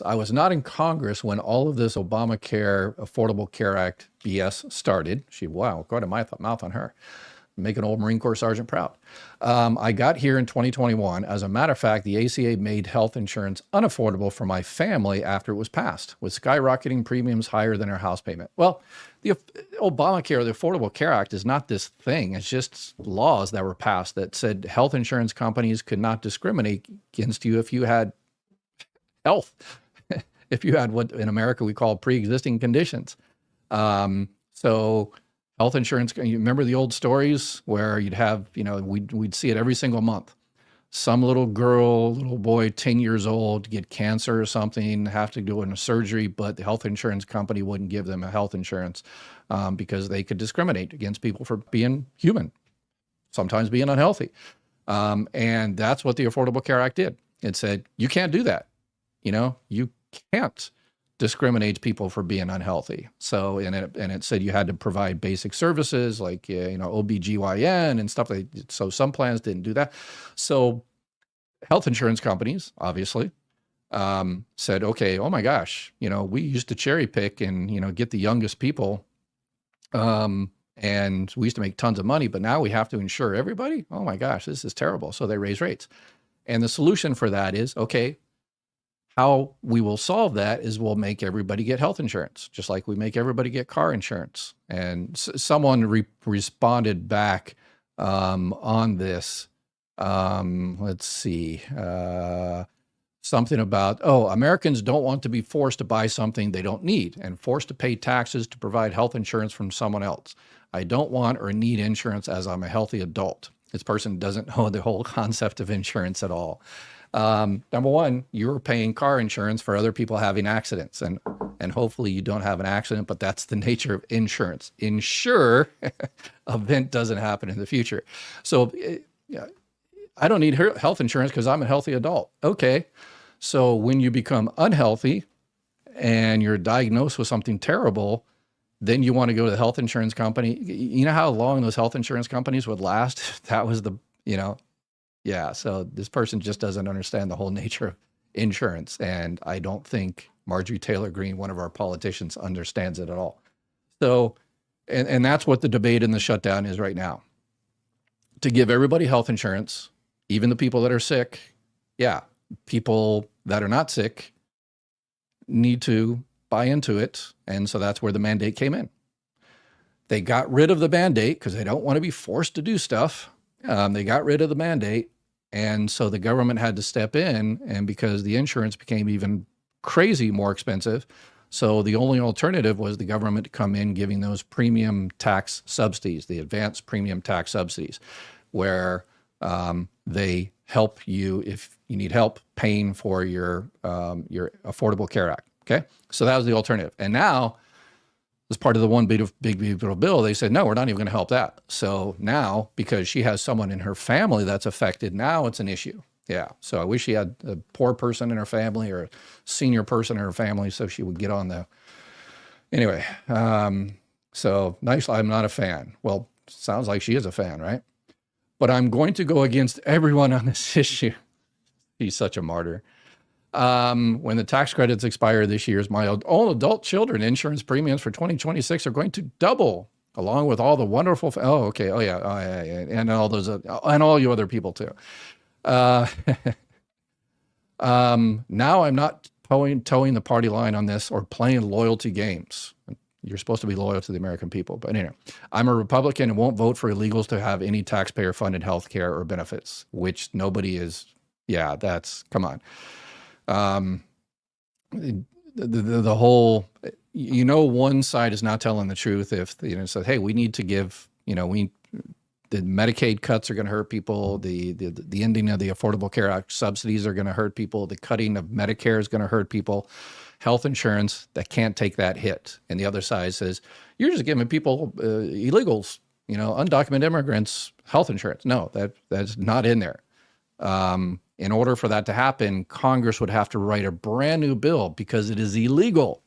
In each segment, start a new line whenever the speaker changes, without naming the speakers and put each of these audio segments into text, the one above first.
I was not in Congress when all of this Obamacare, Affordable Care Act BS started. Wow, quite a mouth on her. Make an old Marine Corps sergeant proud. I got here in 2021. As a matter of fact, the ACA made health insurance unaffordable for my family after it was passed, with skyrocketing premiums higher than our house payment. Well, the Obamacare, the Affordable Care Act, is not this thing. It's just laws that were passed that said health insurance companies could not discriminate against you if you had health, if you had what in America we call pre-existing conditions. So health insurance, you remember the old stories where you'd have, we'd see it every single month. Some little boy, 10 years old, get cancer or something, have to do a surgery, but the health insurance company wouldn't give them a health insurance because they could discriminate against people for being human, sometimes being unhealthy. And that's what the Affordable Care Act did. It said, you can't do that. You can't discriminate people for being unhealthy. So, and it said you had to provide basic services like, OBGYN and stuff. So some plans didn't do that. So health insurance companies, obviously, said, okay, oh my gosh, we used to cherry pick and, get the youngest people. And we used to make tons of money, but now we have to insure everybody. Oh my gosh, this is terrible. So they raise rates. And the solution for that is, okay, how we will solve that is we'll make everybody get health insurance, just like we make everybody get car insurance. And someone responded back on this. Let's see, something about, Americans don't want to be forced to buy something they don't need and forced to pay taxes to provide health insurance from someone else. I don't want or need insurance as I'm a healthy adult. This person doesn't know the whole concept of insurance at all. Number one, you're paying car insurance for other people having accidents, and hopefully you don't have an accident, but that's the nature of insurance. Ensure event doesn't happen in the future. So I don't need health insurance because I'm a healthy adult. Okay. So when you become unhealthy and you're diagnosed with something terrible, then you want to go to the health insurance company. You know how long those health insurance companies would last? That was yeah, so this person just doesn't understand the whole nature of insurance. And I don't think Marjorie Taylor Greene, one of our politicians, understands it at all. So, and that's what the debate in the shutdown is right now. To give everybody health insurance, even the people that are sick. Yeah, people that are not sick need to buy into it. And so that's where the mandate came in. They got rid of the mandate because they don't want to be forced to do stuff. They got rid of the mandate. And so the government had to step in, and because the insurance became even crazy more expensive. So the only alternative was the government to come in giving those premium tax subsidies, the advanced premium tax subsidies, where they help you if you need help paying for your Affordable Care Act. Okay, so that was the alternative. And now, as part of the one big beautiful bill, they said, no, we're not even going to help that. So now, because she has someone in her family that's affected, now it's an issue. Yeah. So I wish she had a poor person in her family or a senior person in her family so she would get on the. Anyway, so nice. I'm not a fan. Well, sounds like she is a fan, right? But I'm going to go against everyone on this issue. He's such a martyr. When the tax credits expire this year, my own adult children insurance premiums for 2026 are going to double, along with all the wonderful. And all those and all you other people too. Now I'm not towing the party line on this or playing loyalty games. You're supposed to be loyal to the American people, but anyway, I'm a Republican and won't vote for illegals to have any taxpayer-funded health care or benefits, which nobody is. Yeah, that's come on. The whole, one side is not telling the truth if, said, hey, we need to give, the Medicaid cuts are going to hurt people. The ending of the Affordable Care Act subsidies are going to hurt people. The cutting of Medicare is going to hurt people. Health insurance that can't take that hit. And the other side says, you're just giving people, illegals, undocumented immigrants, health insurance. No, that's not in there. In order for that to happen, Congress would have to write a brand new bill because it is illegal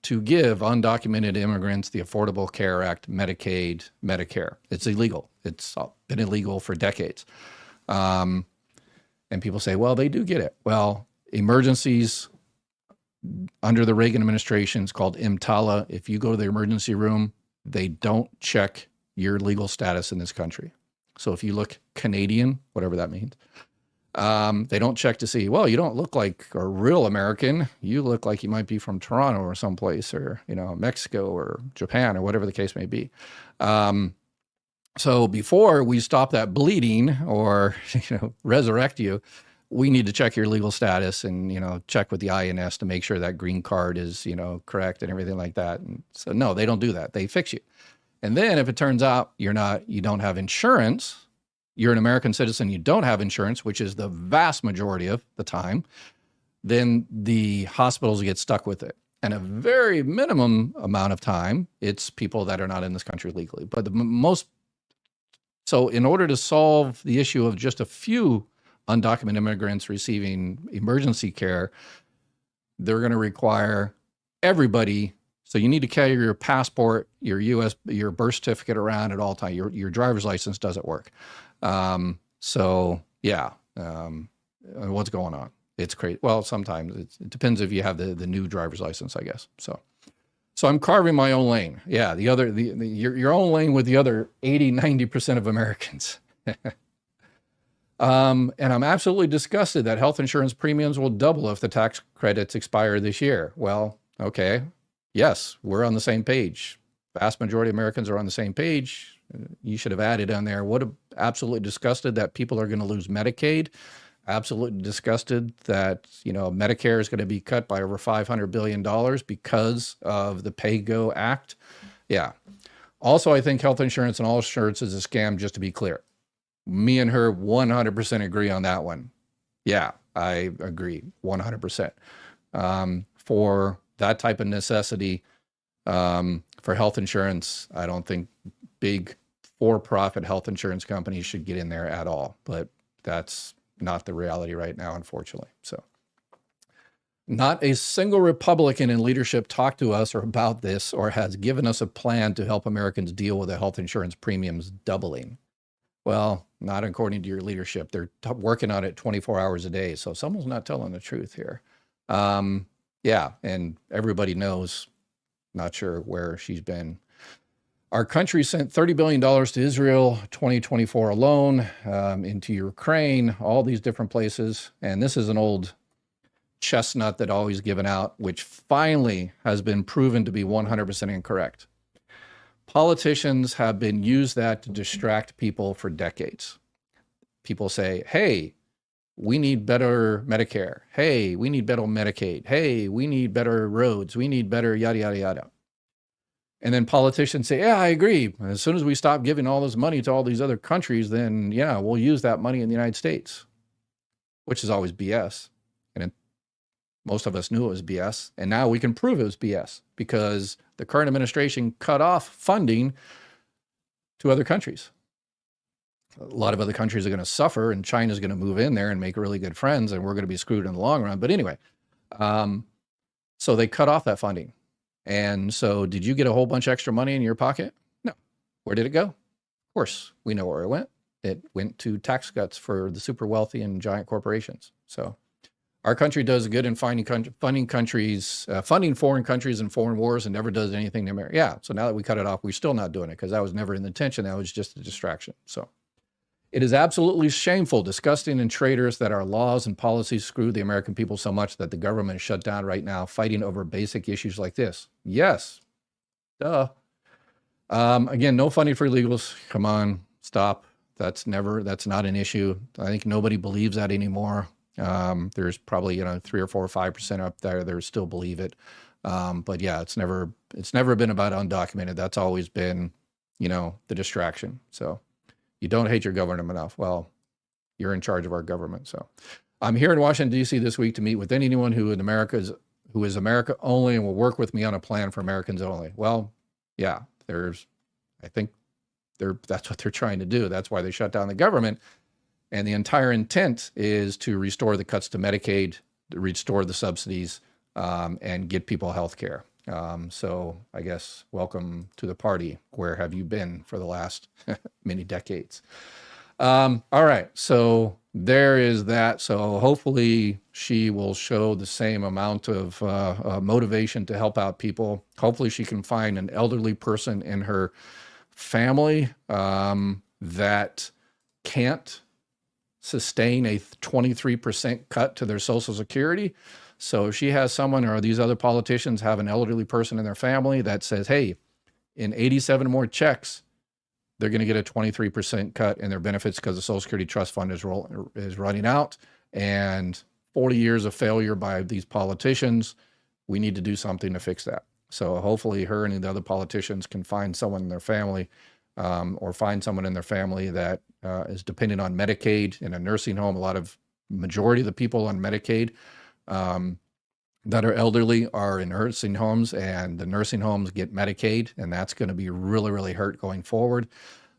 to give undocumented immigrants the Affordable Care Act, Medicaid, Medicare. It's illegal. It's been illegal for decades. And people say, well, they do get it. Well, emergencies under the Reagan administration, it's called EMTALA. If you go to the emergency room, they don't check your legal status in this country. So if you look Canadian, whatever that means, they don't check to see, well, you don't look like a real American. You look like you might be from Toronto or someplace, or, Mexico or Japan or whatever the case may be. So before we stop that bleeding or, resurrect you, we need to check your legal status and, check with the INS to make sure that green card is, correct and everything like that. And so, no, they don't do that. They fix you. And then if it turns out you don't have insurance, you're an American citizen, you don't have insurance, which is the vast majority of the time, then the hospitals get stuck with it. And a very minimum amount of time, it's people that are not in this country legally. But so in order to solve the issue of just a few undocumented immigrants receiving emergency care, they're going to require everybody. So you need to carry your passport, your birth certificate around at all times. Your driver's license doesn't work. So yeah, what's going on? It's crazy. Well, sometimes it depends if you have the new driver's license, I guess. So I'm carving my own lane. Yeah. Your own lane with the other 80-90% of Americans. And I'm absolutely disgusted that health insurance premiums will double if the tax credits expire this year. Well, okay. Yes, we're on the same page. Vast majority of Americans are on the same page. You should have added on there. Absolutely disgusted that people are going to lose Medicaid. Absolutely disgusted that, Medicare is going to be cut by over $500 billion because of the Pay-Go Act. Yeah. Also, I think health insurance and all insurance is a scam, just to be clear. Me and her 100% agree on that one. Yeah, I agree 100%. For that type of necessity, for health insurance, I don't think big for-profit health insurance companies should get in there at all. But that's not the reality right now, unfortunately. So not a single Republican in leadership talked to us or about this or has given us a plan to help Americans deal with the health insurance premiums doubling. Well, not according to your leadership. They're working on it 24 hours a day. So someone's not telling the truth here. Yeah, and everybody knows, not sure where she's been. Our country sent $30 billion to Israel, 2024 alone, into Ukraine, all these different places. And this is an old chestnut that always given out, which finally has been proven to be 100% incorrect. Politicians have been used that to distract people for decades. People say, hey, we need better Medicare. Hey, we need better Medicaid. Hey, we need better roads. We need better yada, yada, yada. And then politicians say, yeah, I agree. As soon as we stop giving all this money to all these other countries, then yeah, we'll use that money in the United States, which is always BS. And most of us knew it was BS. And now we can prove it was BS because the current administration cut off funding to other countries. A lot of other countries are going to suffer, and China's going to move in there and make really good friends, and we're going to be screwed in the long run. But anyway, so they cut off that funding. And so did you get a whole bunch of extra money in your pocket? No. Where did it go? Of course, we know where it went. It went to tax cuts for the super wealthy and giant corporations. So our country does good in funding foreign countries and foreign wars and never does anything to America. Yeah, so now that we cut it off, we're still not doing it because that was never in the intention. That was just a distraction. So it is absolutely shameful, disgusting, and traitorous that our laws and policies screw the American people so much that the government is shut down right now, fighting over basic issues like this. Yes. Duh. Again, no funding for illegals. Come on, stop. That's not an issue. I think nobody believes that anymore. There's probably, 3 or 4 or 5% up there that still believe it. But yeah, it's never been about undocumented. That's always been, the distraction. So you don't hate your government enough. Well, you're in charge of our government. So I'm here in Washington, D.C. this week to meet with anyone who is America only and will work with me on a plan for Americans only. Well, yeah, that's what they're trying to do. That's why they shut down the government. And the entire intent is to restore the cuts to Medicaid, to restore the subsidies, and get people health care. So I guess welcome to the party. Where have you been for the last many decades? All right. So there is that. So hopefully she will show the same amount of motivation to help out people. Hopefully she can find an elderly person in her family that can't sustain a 23% cut to their Social Security. So if she has someone, or these other politicians have an elderly person in their family that says, hey, in 87 more checks, they're going to get a 23% cut in their benefits because the Social Security Trust Fund is running out, and 40 years of failure by these politicians. We need to do something to fix that. So hopefully her and the other politicians can find someone in their family, or find someone in their family that is dependent on Medicaid in a nursing home. Majority of the people on Medicaid that are elderly are in nursing homes, and the nursing homes get Medicaid, and that's going to be really, really hurt going forward.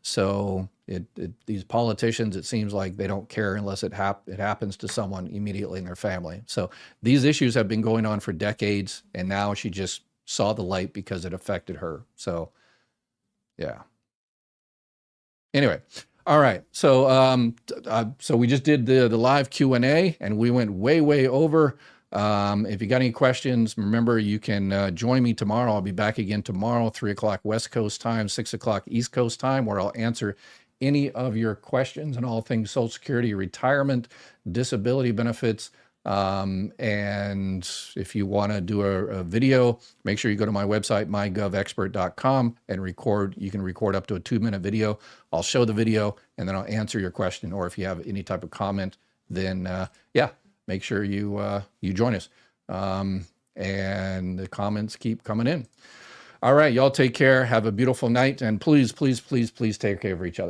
So these politicians, it seems like they don't care unless it happens to someone immediately in their family. So these issues have been going on for decades, and now she just saw the light because it affected her. So yeah. Anyway, all right. So so we just did the live Q&A, and we went way over. If you got any questions, remember you can join me tomorrow. I'll be back again tomorrow, 3 o'clock West Coast time, 6 o'clock East Coast time, where I'll answer any of your questions on all things Social Security, retirement, disability benefits. And if you want to do a video, make sure you go to my website, mygovexpert.com, and record. You can record up to a 2-minute video. I'll show the video, and then I'll answer your question. Or if you have any type of comment, then yeah, make sure you join us. And the comments keep coming in. All right, y'all take care. Have a beautiful night, and please take care of each other.